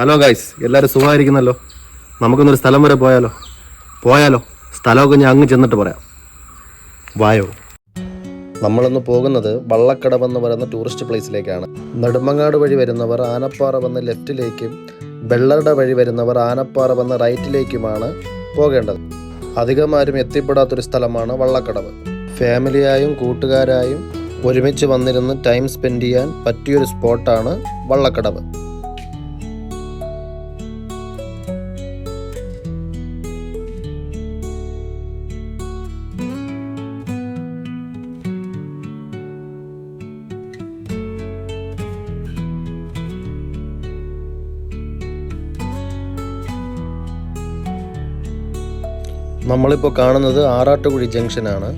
Hello guys, എല്ലാവരും സുഖമായിരിക്കുന്നല്ലോ. നമുക്കൊന്നൊരു സ്ഥലം വരെ പോയാലോ സ്ഥലമൊക്കെ ഞാൻ അങ്ങ് ചെന്നിട്ട് പറയാം. വായോ. നമ്മളിന്ന് പോകുന്നത് വള്ളക്കടവെന്ന് പറയുന്ന ടൂറിസ്റ്റ് പ്ലേസിലേക്കാണ്. നെടുമങ്ങാട് വഴി വരുന്നവർ ആനപ്പാറ വന്ന് ലെഫ്റ്റിലേക്കും വെള്ളറട വഴി വരുന്നവർ ആനപ്പാറ വന്ന് റൈറ്റിലേക്കുമാണ് പോകേണ്ടത്. അധികം ആരും എത്തിപ്പെടാത്തൊരു സ്ഥലമാണ് വള്ളക്കടവ്. ഫാമിലിയായും കൂട്ടുകാരായും ഒരുമിച്ച് വന്നിരുന്ന് ടൈം സ്പെൻഡ് ചെയ്യാൻ പറ്റിയൊരു സ്പോട്ടാണ് വള്ളക്കടവ്. നമ്മളിപ്പോൾ കാണുന്നത് ആറാട്ടുകുഴി ജംഗ്ഷനാണ്.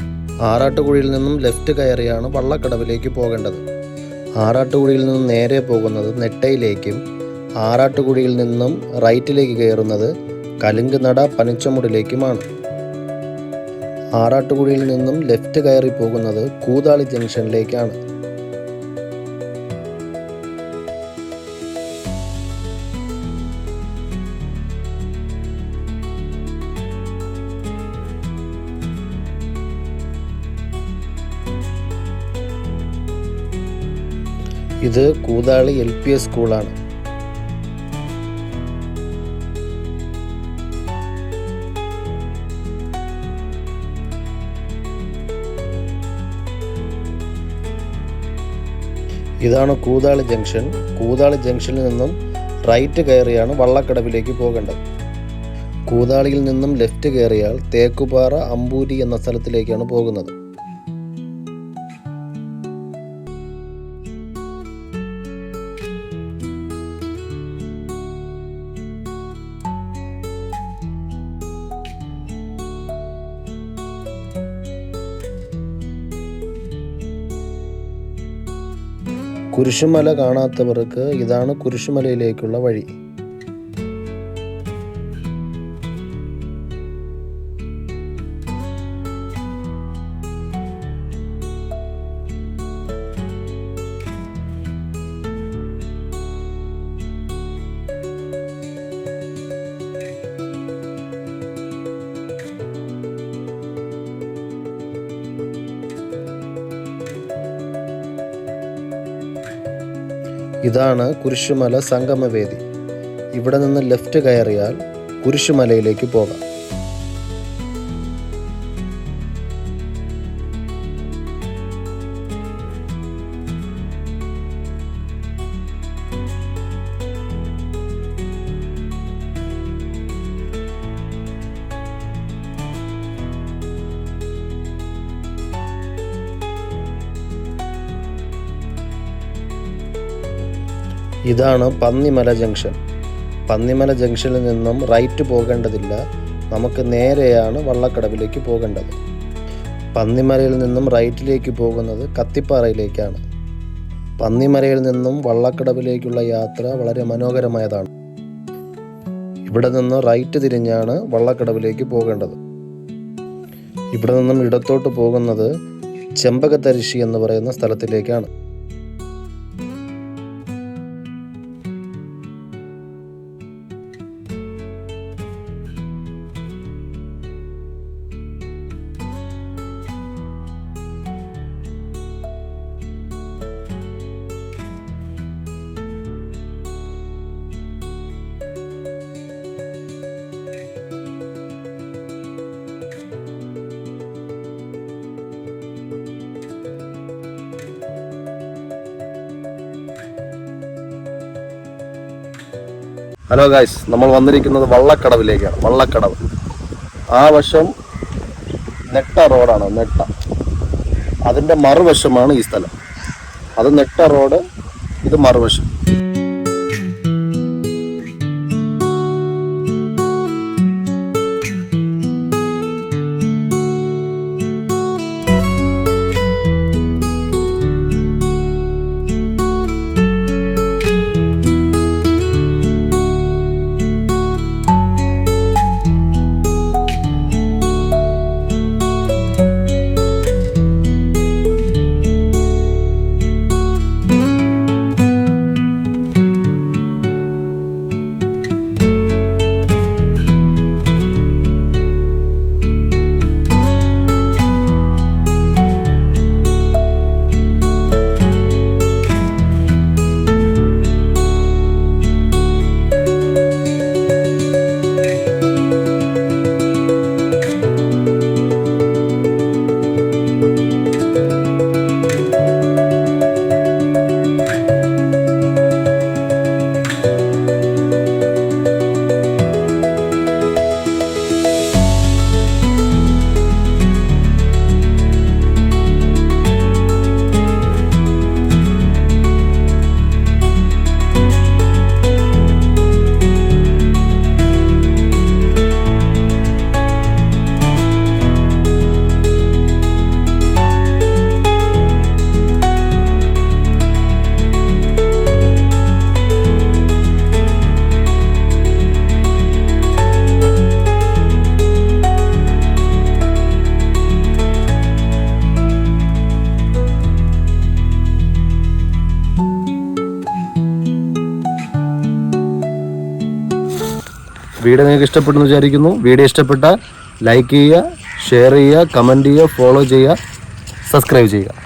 ആറാട്ടുകുഴിയിൽ നിന്നും ലെഫ്റ്റ് കയറിയാണ് വള്ളക്കടവിലേക്ക് പോകേണ്ടത്. ആറാട്ടുകുഴിയിൽ നിന്നും നേരെ പോകുന്നത് നെട്ടയിലേക്കും ആറാട്ടുകുഴിയിൽ നിന്നും റൈറ്റിലേക്ക് കയറുന്നത് കലുങ്കുനട പനിച്ചമുടിലേക്കുമാണ്. ആറാട്ടുകുഴിയിൽ നിന്നും ലെഫ്റ്റ് കയറി പോകുന്നത് കൂതാളി ജംഗ്ഷനിലേക്കാണ്. ഇത് കൂതാളി LPS സ്കൂളാണ്. ഇതാണ് കൂതാളി ജംഗ്ഷൻ. കൂതാളി ജംഗ്ഷനിൽ നിന്നും റൈറ്റ് കയറിയാണ് വള്ളക്കടവിലേക്ക് പോകേണ്ടത്. കൂതാളിയിൽ നിന്നും ലെഫ്റ്റ് കയറിയാൽ തേക്കുപാറ അമ്പൂരി എന്ന സ്ഥലത്തിലേക്കാണ് പോകുന്നത്. കുരിശുമല കാണാത്തവർക്ക് ഇതാണ് കുരിശുമലയിലേക്കുള്ള വഴി. ഇതാണ് കുരിശുമല സംഗമവേദി. ഇവിടെ നിന്ന് ലെഫ്റ്റ് കയറിയാൽ കുരിശുമലയിലേക്ക് പോകാം. ഇതാണ് പന്നിമല ജംഗ്ഷൻ. പന്നിമല ജംഗ്ഷനിൽ നിന്നും റൈറ്റ് പോകേണ്ടതില്ല, നമുക്ക് നേരെയാണ് വള്ളക്കടവിലേക്ക് പോകേണ്ടത്. പന്നിമലയിൽ നിന്നും റൈറ്റിലേക്ക് പോകുന്നത് കത്തിപ്പാറയിലേക്കാണ്. പന്നിമലയിൽ നിന്നും വള്ളക്കടവിലേക്കുള്ള യാത്ര വളരെ മനോഹരമായതാണ്. ഇവിടെ നിന്ന് റൈറ്റ് തിരിഞ്ഞാണ് വള്ളക്കടവിലേക്ക് പോകേണ്ടത്. ഇവിടെ നിന്നും ഇടത്തോട്ട് പോകുന്നത് ചെമ്പകത്തരിശി എന്ന് പറയുന്ന സ്ഥലത്തിലേക്കാണ്. ഹലോ ഗായ്സ്, നമ്മൾ വന്നിരിക്കുന്നത് വള്ളക്കടവിലേക്കാണ്. വള്ളക്കടവ് ആ വശം നെട്ട റോഡാണ്. നെട്ട അതിൻ്റെ മറുവശമാണ് ഈ സ്ഥലം. അത് നെട്ട റോഡ്, ഇത് മറുവശം. വീഡിയോ നിങ്ങൾക്ക് ഇഷ്ടപ്പെട്ടെന്ന് വിചാരിക്കുന്നു. വീഡിയോ ഇഷ്ടപ്പെട്ടാൽ ലൈക്ക് ചെയ്യുക, ഷെയർ ചെയ്യുക, കമൻറ്റ് ചെയ്യുക, ഫോളോ ചെയ്യുക, സബ്സ്ക്രൈബ് ചെയ്യുക.